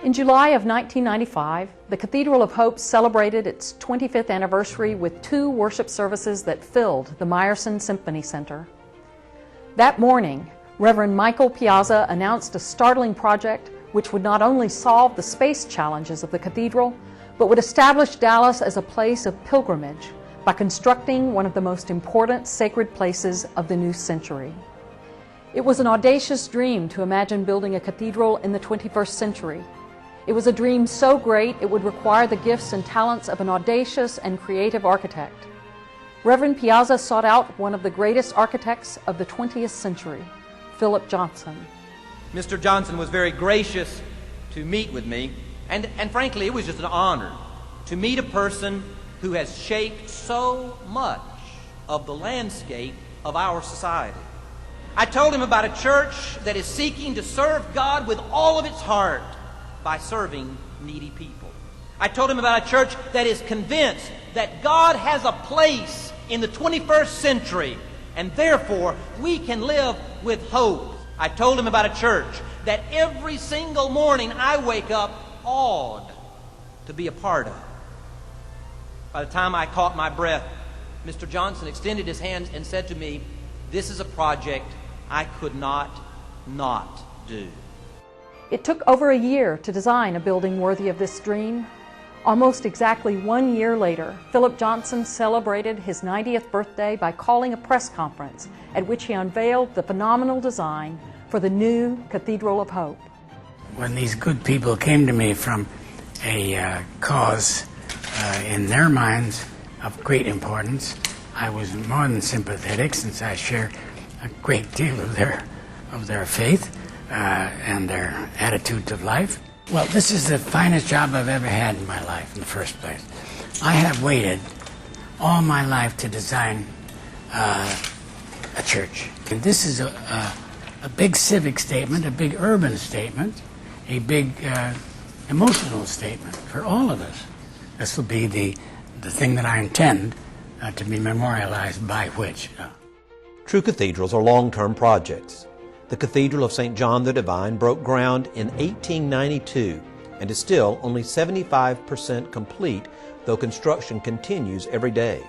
In July of 1995, the Cathedral of Hope celebrated its 25th anniversary with 2 worship services that filled the Meyerson Symphony Center. That morning, Reverend Michael Piazza announced a startling project which would not only solve the space challenges of the cathedral, but would establish Dallas as a place of pilgrimage by constructing one of the most important sacred places of the new century. It was an audacious dream to imagine building a cathedral in the 21st century. It was a dream so great it would require the gifts and talents of an audacious and creative architect. Reverend Piazza sought out one of the greatest architects of the 20th century, Philip Johnson. Mr. Johnson was very gracious to meet with me, and frankly, it was just an honor to meet a person who has shaped so much of the landscape of our society. I told him about a church that is seeking to serve God with all of its heart by serving needy people. I told him about a church that is convinced that God has a place in the 21st century, and therefore we can live with hope. I told him about a church that every single morning I wake up awed to be a part of. By the time I caught my breath, Mr. Johnson extended his hand and said to me, "This is a project I could not do." It took over a year to design a building worthy of this dream. Almost exactly 1 year later, Philip Johnson celebrated his 90th birthday by calling a press conference at which he unveiled the phenomenal design for the new Cathedral of Hope. When these good people came to me from a cause in their minds of great importance, I was more than sympathetic, since I share a great deal of their faith and their attitude to life. Well, this is the finest job I've ever had in my life in the first place. I have waited all my life to design a church. And this is a big civic statement, a big urban statement, a big emotional statement for all of us. This will be the thing that I intend to be memorialized by which. True cathedrals are long-term projects. The Cathedral of St. John the Divine broke ground in 1892 and is still only 75% complete, though construction continues every day.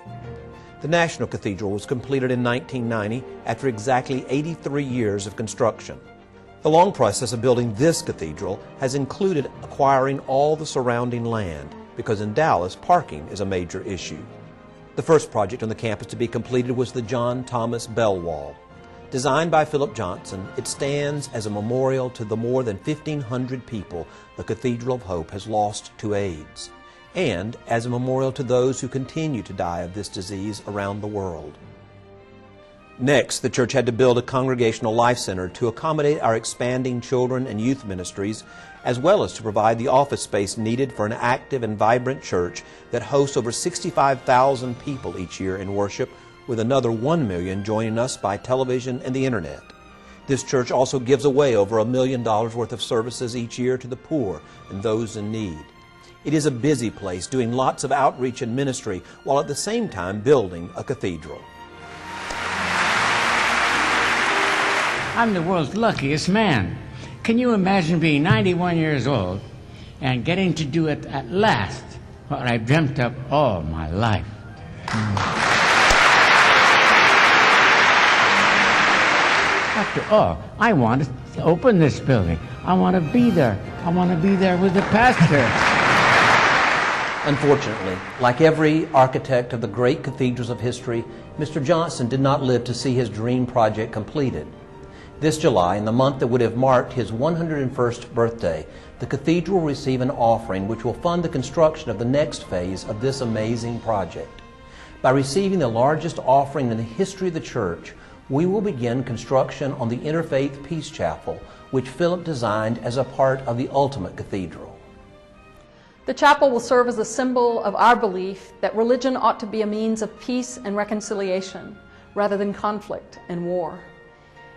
The National Cathedral was completed in 1990 after exactly 83 years of construction. The long process of building this cathedral has included acquiring all the surrounding land, because in Dallas, parking is a major issue. The first project on the campus to be completed was the John Thomas Bell Wall. Designed by Philip Johnson, it stands as a memorial to the more than 1,500 people the Cathedral of Hope has lost to AIDS, and as a memorial to those who continue to die of this disease around the world. Next, the church had to build a congregational life center to accommodate our expanding children and youth ministries, as well as to provide the office space needed for an active and vibrant church that hosts over 65,000 people each year in worship, with another 1 million joining us by television and the internet. This church also gives away over $1 million worth of services each year to the poor and those in need. It is a busy place, doing lots of outreach and ministry, while at the same time building a cathedral. I'm the world's luckiest man. Can you imagine being 91 years old and getting to do it at last, what I've dreamt of all my life? After all, I want to open this building. I want to be there. I want to be there with the pastor. Unfortunately, like every architect of the great cathedrals of history, Mr. Johnson did not live to see his dream project completed. This July, in the month that would have marked his 101st birthday, the cathedral will receive an offering which will fund the construction of the next phase of this amazing project. By receiving the largest offering in the history of the church, we will begin construction on the Interfaith Peace Chapel, which Philip designed as a part of the ultimate cathedral. The chapel will serve as a symbol of our belief that religion ought to be a means of peace and reconciliation, rather than conflict and war.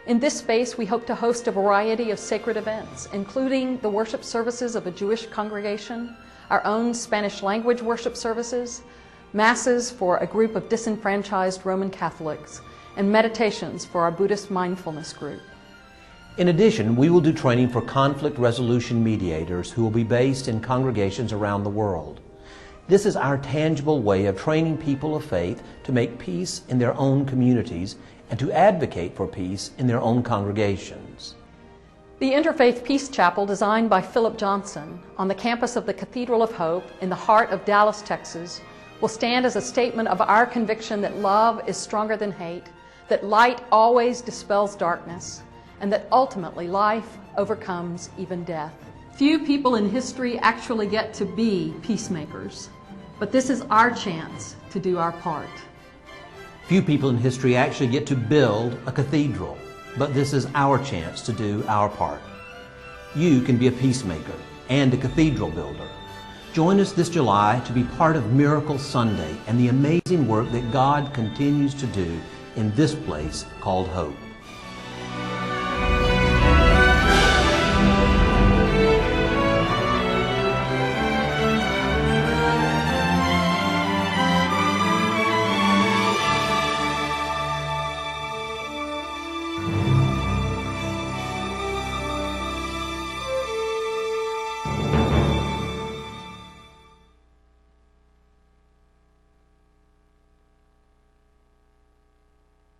In this space, we hope to host a variety of sacred events, including the worship services of a Jewish congregation, our own Spanish language worship services, masses for a group of disenfranchised Roman Catholics, and meditations for our Buddhist mindfulness group. In addition, we will do training for conflict resolution mediators who will be based in congregations around the world. This is our tangible way of training people of faith to make peace in their own communities and to advocate for peace in their own congregations. The Interfaith Peace Chapel, designed by Philip Johnson on the campus of the Cathedral of Hope in the heart of Dallas, Texas, will stand as a statement of our conviction that love is stronger than hate, that light always dispels darkness, and that ultimately life overcomes even death. Few people in history actually get to be peacemakers, but this is our chance to do our part. Few people in history actually get to build a cathedral, but this is our chance to do our part. You can be a peacemaker and a cathedral builder. Join us this July to be part of Miracle Sunday and the amazing work that God continues to do in this place called Hope.